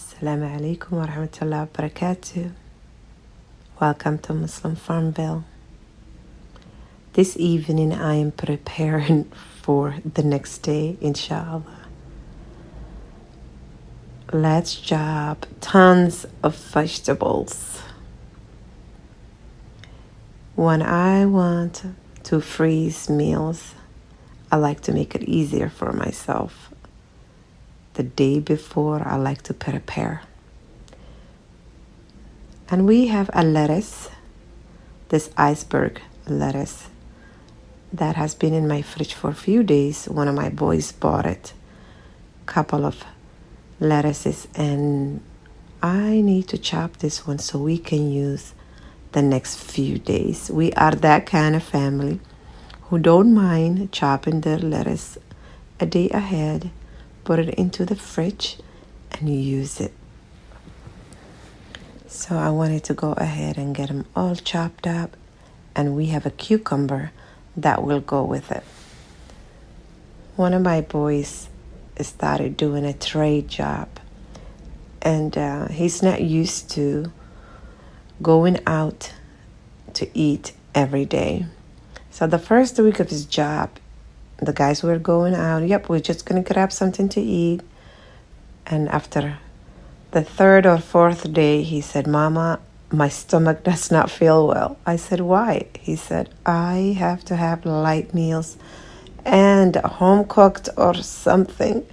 Assalamu alaikum wa rahmatullahi wa barakatuh. Welcome to Muslim Farmville. This evening I am preparing for the next day, inshallah. Let's chop tons of vegetables. When I want to freeze meals, I like to make it easier for myself. The day before, I like to prepare. And we have a lettuce, this iceberg lettuce, that has been in my fridge for a few days. One of my boys bought it, a couple of lettuces, and I need to chop this one so we can use the next few days. We are that kind of family who don't mind chopping their lettuce a day ahead, put it into the fridge, and use it. So I wanted to go ahead and get them all chopped up, and we have a cucumber that will go with it. One of my boys started doing a trade job, and he's not used to going out to eat every day. So the first week of his job, the guys were going out. Yep, we're just going to grab something to eat. And after the third or fourth day, he said, "Mama, my stomach does not feel well." I said, "Why?" He said, "I have to have light meals and home cooked or something."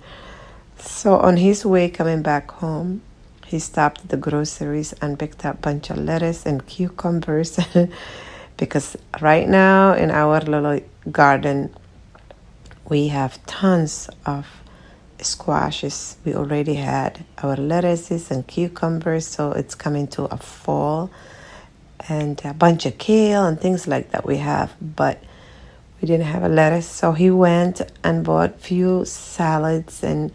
So on his way coming back home, he stopped at the groceries and picked up a bunch of lettuce and cucumbers because right now in our little garden, we have tons of squashes. We already had our lettuces and cucumbers, so it's coming to a fall, and a bunch of kale and things like that we have, but we didn't have a lettuce. So he went and bought a few salads, and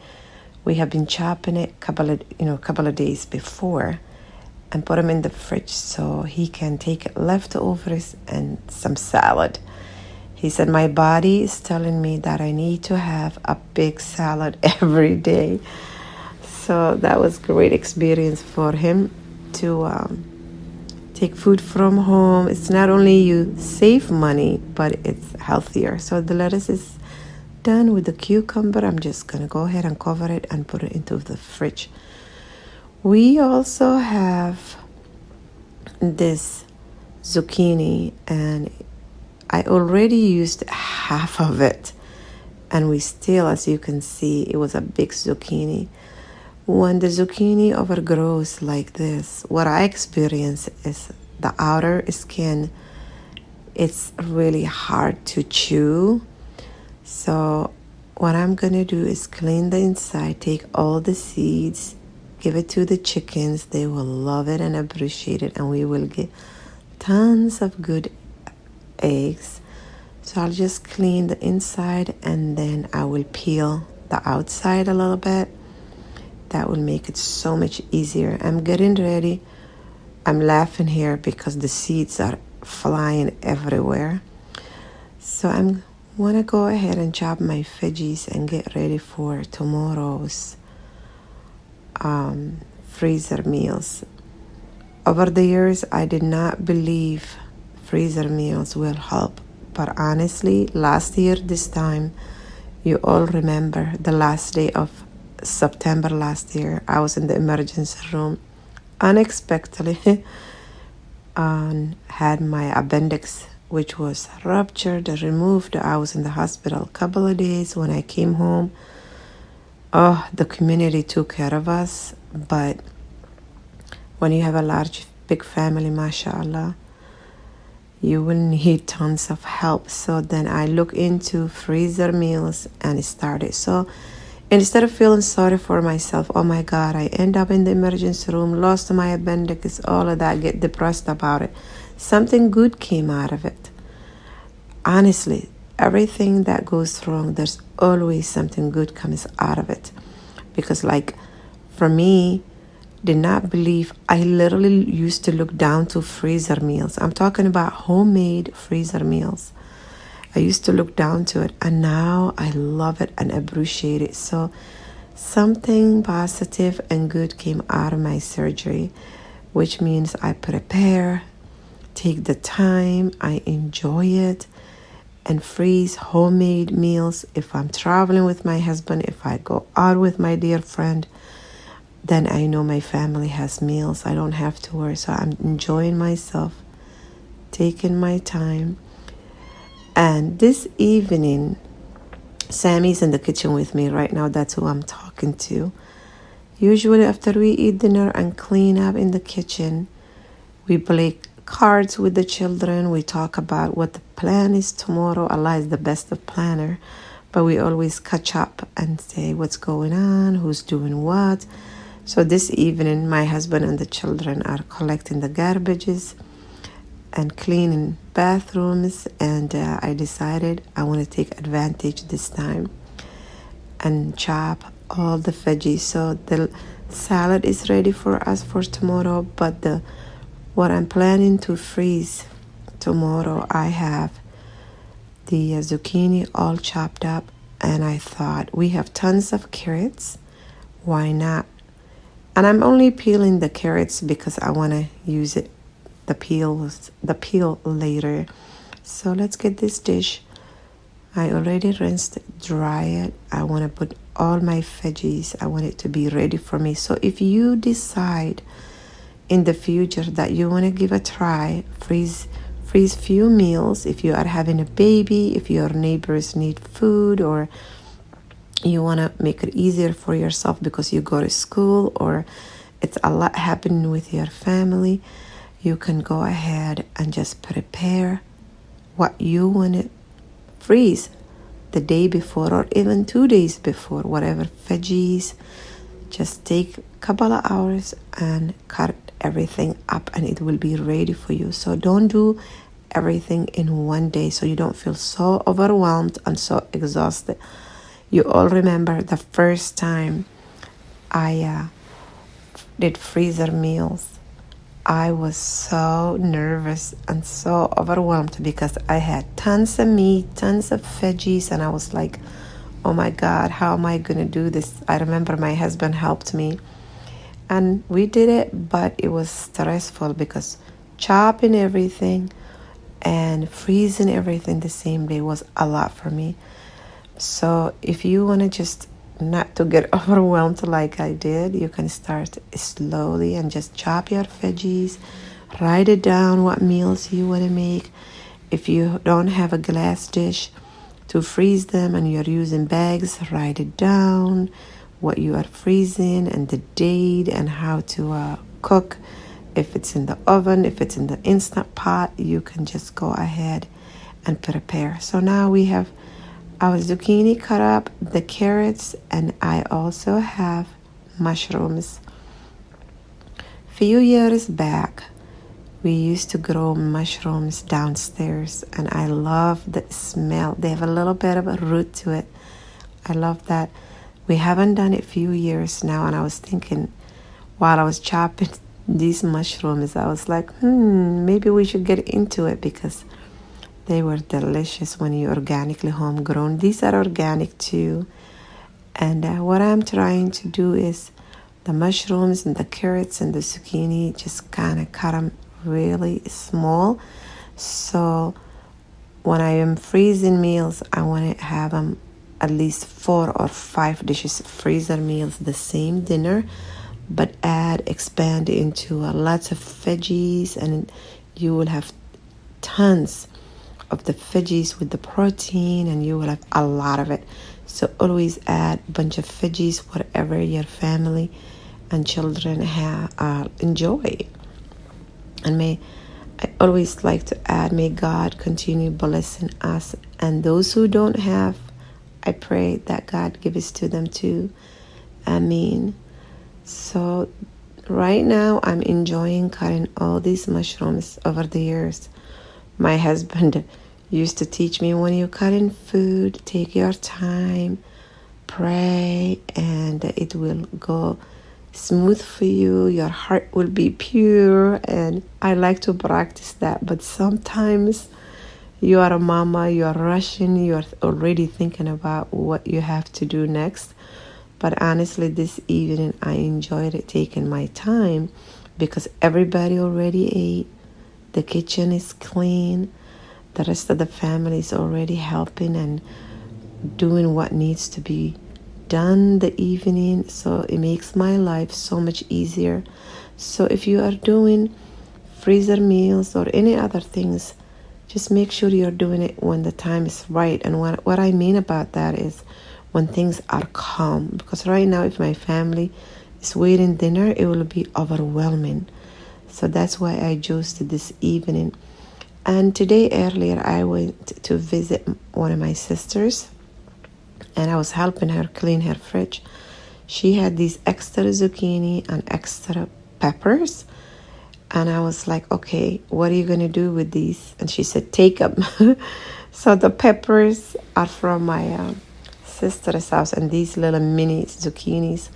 we have been chopping it a couple of days before and put them in the fridge so he can take leftovers and some salad. He said, "My body is telling me that I need to have a big salad every day." So that was a great experience for him to take food from home. It's not only you save money, but it's healthier. So the lettuce is done with the cucumber. I'm just going to go ahead and cover it and put it into the fridge. We also have this zucchini, and I already used half of it, and we still, as you can see, it was a big zucchini. When the zucchini overgrows like this, what I experience is the outer skin, it's really hard to chew. So what I'm going to do is clean the inside, take all the seeds, give it to the chickens. They will love it and appreciate it, and we will get tons of good eggs. So I'll just clean the inside, and then I will peel the outside a little bit. That will make it so much easier. I'm getting ready. I'm laughing here because the seeds are flying everywhere. So I want to go ahead and chop my veggies and get ready for tomorrow's freezer meals. Over the years, I did not believe freezer meals will help, but honestly, last year this time, you all remember the last day of September last year, I was in the emergency room unexpectedly and had my appendix, which was ruptured and removed. I was in the hospital a couple of days. When I came home, the community took care of us, but when you have a big family, mashallah, you will need tons of help. So then I look into freezer meals and started. So instead of feeling sorry for myself, oh my God, I end up in the emergency room, lost my appendix, all of that, get depressed about it. Something good came out of it. Honestly, everything that goes wrong, there's always something good comes out of it. Because like for me, did not believe, I literally used to look down to freezer meals. I'm talking about homemade freezer meals. I used to look down to it, and now I love it and appreciate it. So Something positive and good came out of my surgery, which means I prepare, take the time, I enjoy it, and freeze homemade meals. If I'm traveling with my husband, if I go out with my dear friend, then I know my family has meals. I don't have to worry. So I'm enjoying myself, taking my time. And this evening, Sammy's in the kitchen with me right now. That's who I'm talking to. Usually after we eat dinner and clean up in the kitchen, we play cards with the children. We talk about what the plan is tomorrow. Allah is the best of planner. But we always catch up and say what's going on, who's doing what. So this evening, my husband and the children are collecting the garbages and cleaning bathrooms, and I decided I want to take advantage this time and chop all the veggies. So the salad is ready for us for tomorrow, but what I'm planning to freeze tomorrow, I have the zucchini all chopped up, and I thought we have tons of carrots, why not? And I'm only peeling the carrots because I want to use the peel later. So let's get this dish. I already rinsed it, dry it. I want to put all my veggies. I want it to be ready for me. So if you decide in the future that you want to give a try, freeze few meals. If you are having a baby, if your neighbors need food, or you want to make it easier for yourself because you go to school or it's a lot happening with your family, you can go ahead and just prepare what you want to freeze the day before or even 2 days before, whatever veggies. Just take a couple of hours and cut everything up and it will be ready for you. So don't do everything in one day so you don't feel so overwhelmed and so exhausted. You all remember the first time I did freezer meals. I was so nervous and so overwhelmed because I had tons of meat, tons of veggies, and I was like, oh my God, how am I going to do this? I remember my husband helped me and we did it, but it was stressful because chopping everything and freezing everything the same day was a lot for me. So if you want to just not to get overwhelmed like I did, you can start slowly and just chop your veggies, write it down what meals you want to make. If you don't have a glass dish to freeze them and you're using bags, write it down what you are freezing and the date and how to cook. If it's in the oven, if it's in the Instant Pot, you can just go ahead and prepare. So now we have our zucchini cut up, the carrots, and I also have mushrooms. Few years back, we used to grow mushrooms downstairs, and I love the smell. They have a little bit of a root to it. I love that. We haven't done it few years now, and I was thinking while I was chopping these mushrooms, I was like, maybe we should get into it because they were delicious when you organically homegrown. These are organic too. And what I'm trying to do is the mushrooms and the carrots and the zucchini, just kind of cut them really small. So when I am freezing meals, I want to have them at least 4 or 5 dishes, freezer meals, the same dinner, but expand into lots of veggies, and you will have tons of the veggies with the protein, and you will have a lot of it. So always add a bunch of veggies, whatever your family and children enjoy. And I always like to add, may God continue blessing us, and those who don't have, I pray that God gives to them too. Amen. So right now I'm enjoying cutting all these mushrooms. Over the years, my husband used to teach me, when you cut in food, take your time, pray, and it will go smooth for you. Your heart will be pure. And I like to practice that, but sometimes you are a mama, you are rushing, you are already thinking about what you have to do next. But honestly, this evening I enjoyed it, taking my time, because everybody already ate. The kitchen is clean. The rest of the family is already helping and doing what needs to be done the evening. So it makes my life so much easier. So if you are doing freezer meals or any other things, just make sure you're doing it when the time is right. And what I mean about that is when things are calm. Because right now, if my family is waiting dinner, it will be overwhelming. So that's why I chose this evening. And today earlier, I went to visit one of my sisters, and I was helping her clean her fridge. She had these extra zucchini and extra peppers. And I was like, okay, what are you going to do with these? And she said, take them. So the peppers are from my sister's house, and these little mini zucchinis.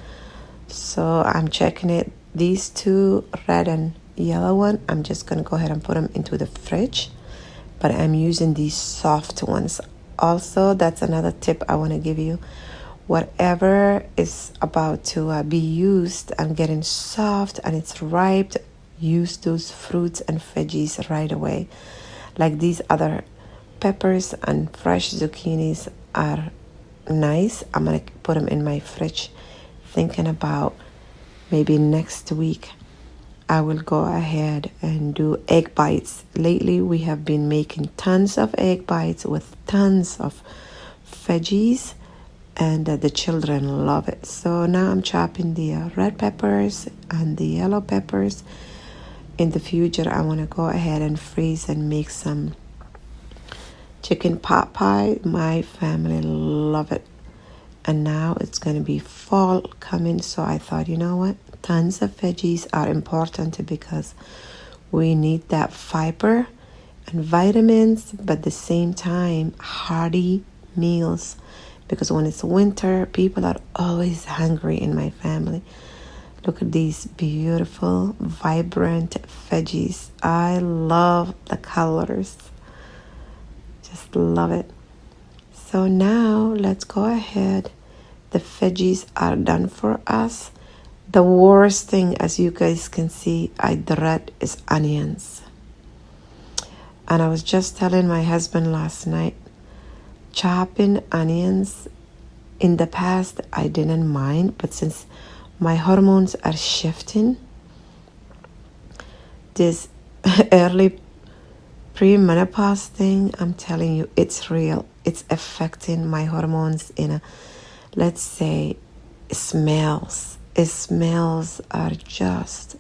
So I'm checking it. These two, red and yellow one, I'm just going to go ahead and put them into the fridge. But I'm using these soft ones. Also, that's another tip I want to give you. Whatever is about to be used and getting soft and it's ripe, use those fruits and veggies right away. Like these other peppers and fresh zucchinis are nice. I'm going to put them in my fridge, thinking about maybe next week I will go ahead and do egg bites. Lately we have been making tons of egg bites with tons of veggies, and the children love it. So now I'm chopping the red peppers and the yellow peppers. In the future, I want to go ahead and freeze and make some chicken pot pie. My family love it. And now it's going to be fall coming. So I thought, you know what? Tons of veggies are important because we need that fiber and vitamins, but at the same time, hearty meals. Because when it's winter, people are always hungry in my family. Look at these beautiful, vibrant veggies. I love the colors. Just love it. So now let's go ahead. The veggies are done for us. The worst thing, as you guys can see, I dread is onions. And I was just telling my husband last night, chopping onions, in the past I didn't mind, but since my hormones are shifting, this early premenopause thing, I'm telling you, it's real. It's affecting my hormones in a, let's say, smells. Smells are just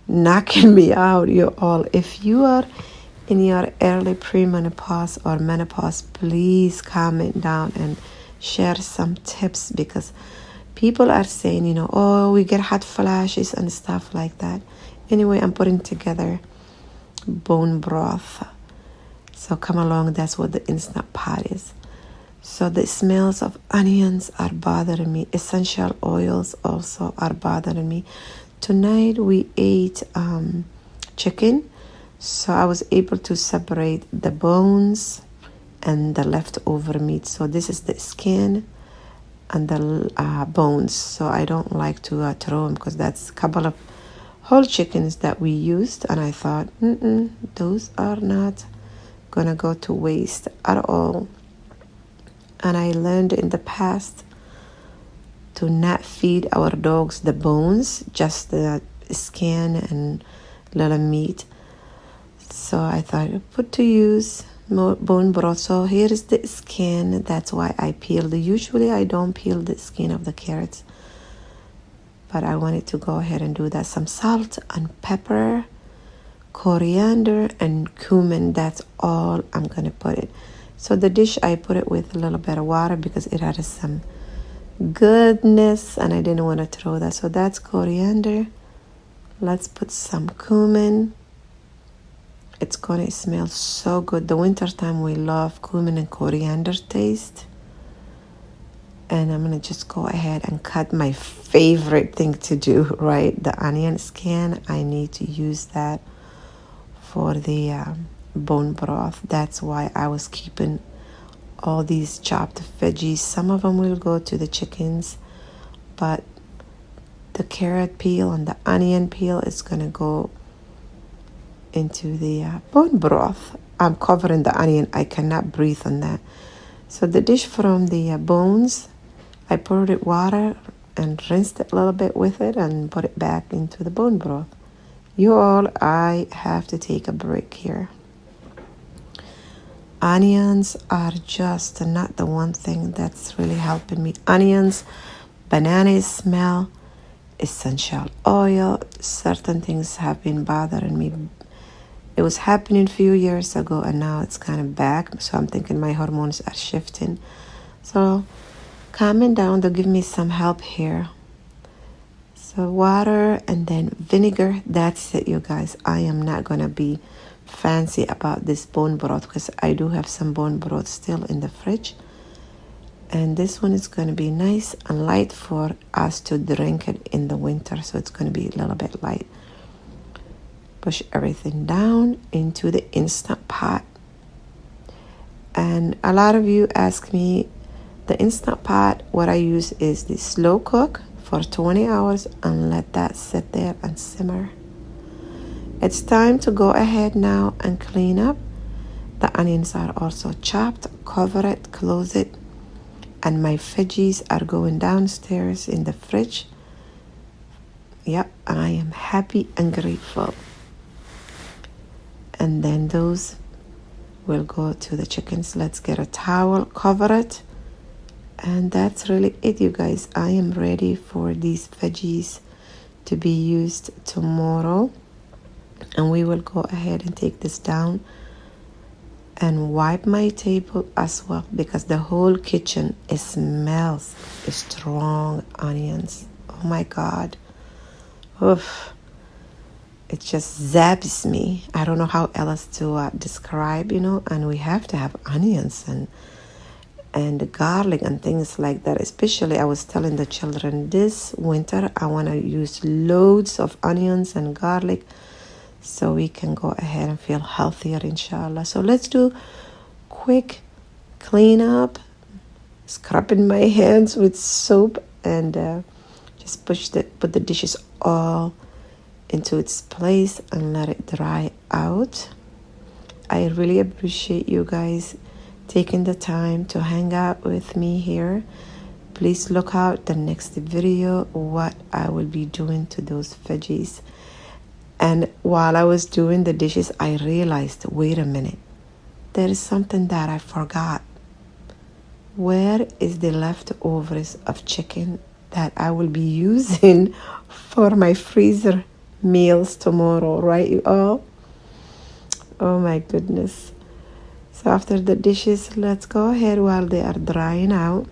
knocking me out, you all. If you are in your early premenopause or menopause, please comment down and share some tips, because people are saying, oh, we get hot flashes and stuff like that. Anyway, I'm putting together bone broth. So come along, that's what the Instant Pot is. So the smells of onions are bothering me. Essential oils also are bothering me. Tonight we ate chicken. So I was able to separate the bones and the leftover meat. So this is the skin and the bones. So I don't like to throw them, because that's a couple of whole chickens that we used. And I thought, those are not going to go to waste at all. And I learned in the past to not feed our dogs the bones, just the skin and little meat. So I thought, put to use more bone broth. So here is the skin. That's why I peeled. Usually I don't peel the skin of the carrots, but I wanted to go ahead and do that. Some salt and pepper, coriander and cumin. That's all I'm going to put it. So the dish, I put it with a little bit of water because it had some goodness and I didn't want to throw that. So that's coriander. Let's put some cumin. It's going to smell so good. The winter time, we love cumin and coriander taste. And I'm going to just go ahead and cut my favorite thing to do, right? The onion skin. I need to use that for the bone broth. That's why I was keeping all these chopped veggies. Some of them will go to the chickens, but the carrot peel and the onion peel is going to go into the bone broth. I'm covering the onion. I cannot breathe on that. So the dish from the bones, I poured it water and rinsed it a little bit with it and put it back into the bone broth. You all, I have to take a break here. Onions are just not the one thing that's really helping me. Onions, banana smell, essential oil, certain things have been bothering me. It was happening a few years ago and now it's kind of back. So I'm thinking my hormones are shifting. So calming down to give me some help here. So water and then vinegar. That's it, you guys. I am not going to be fancy about this bone broth because I do have some bone broth still in the fridge. And this one is going to be nice and light for us to drink it in the winter. So it's going to be a little bit light. Push everything down into the Instant Pot. And a lot of you ask me, the Instant Pot, what I use is the slow cook for 20 hours and let that sit there and simmer. It's time to go ahead now and clean up. The onions are also chopped. Cover it, close it. And my veggies are going downstairs in the fridge. Yep, I am happy and grateful. And then those will go to the chickens. Let's get a towel, cover it. And that's really it, you guys. I am ready for these veggies to be used tomorrow. And we will go ahead and take this down and wipe my table as well because the whole kitchen smells strong onions. Oh my God. Oof. It just zaps me. I don't know how else to describe, and we have to have onions and garlic and things like that. Especially I was telling the children this winter I want to use loads of onions and garlic so we can go ahead and feel healthier, inshallah. So let's do quick clean up, scrubbing my hands with soap and just put the dishes all into its place and let it dry out. I really appreciate you guys taking the time to hang out with me here. Please look out the next video what I will be doing to those veggies. And while I was doing the dishes, I realized, wait a minute, there is something that I forgot. Where is the leftovers of chicken that I will be using for my freezer meals tomorrow, right, you all? Oh my goodness. So after the dishes, let's go ahead while they are drying out.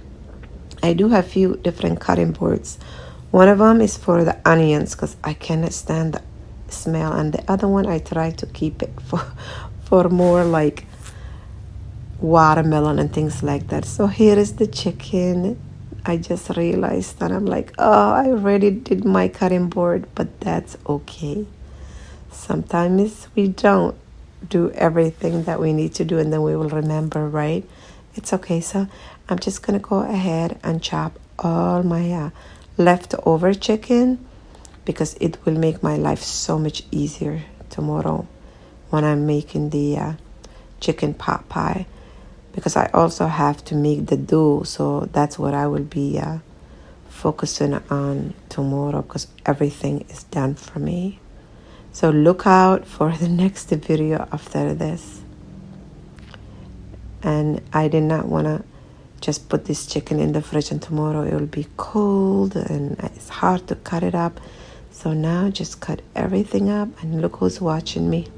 I do have a few different cutting boards. One of them is for the onions because I cannot stand the smell, and the other one I try to keep it for more like watermelon and things like that. So here is the chicken. I just realized that I'm like, oh, I already did my cutting board, but that's okay. Sometimes we don't do everything that we need to do and then we will remember, right? It's okay. So I'm just going to go ahead and chop all my leftover chicken because it will make my life so much easier tomorrow when I'm making the chicken pot pie. Because I also have to make the dough, so that's what I will be focusing on tomorrow because everything is done for me. So look out for the next video after this. And I did not want to just put this chicken in the fridge and tomorrow it will be cold and it's hard to cut it up. So now just cut everything up and look who's watching me.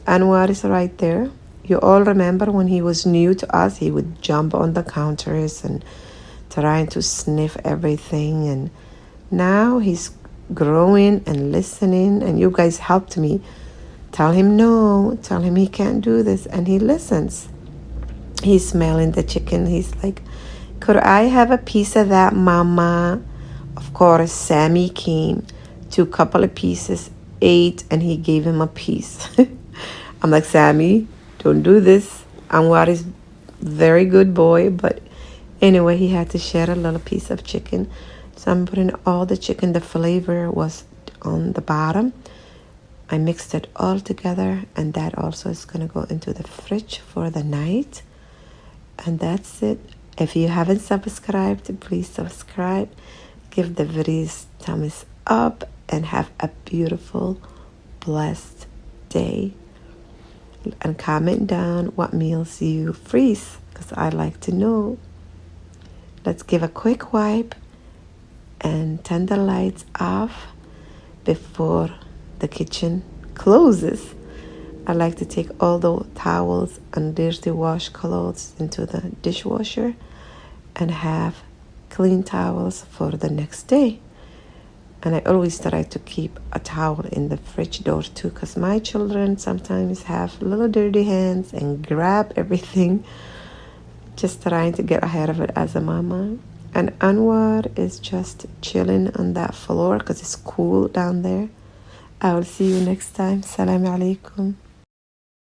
Anwar is right there. You all remember when he was new to us, he would jump on the counters and trying to sniff everything. And now he's growing and listening. And you guys helped me. Tell him no. Tell him he can't do this. And he listens. He's smelling the chicken. He's like, could I have a piece of that, Mama? Of course, Sammy came, took a couple of pieces, ate, and he gave him a piece. I'm like, Sammy, don't do this. Anwar is very good boy, but anyway, he had to share a little piece of chicken. So I'm putting all the chicken. The flavor was on the bottom. I mixed it all together, and that also is going to go into the fridge for the night. And that's it. If you haven't subscribed, please subscribe. Give the videos thumbs up and have a beautiful, blessed day. And comment down what meals you freeze, because I like to know. Let's give a quick wipe and turn the lights off before the kitchen closes. I like to take all the towels and dirty washcloths into the dishwasher and have clean towels for the next day. And I always try to keep a towel in the fridge door too, because my children sometimes have little dirty hands and grab everything. Just trying to get ahead of it as a mama. And Anwar is just chilling on that floor because it's cool down there. I will see you next time. Assalamu alaikum.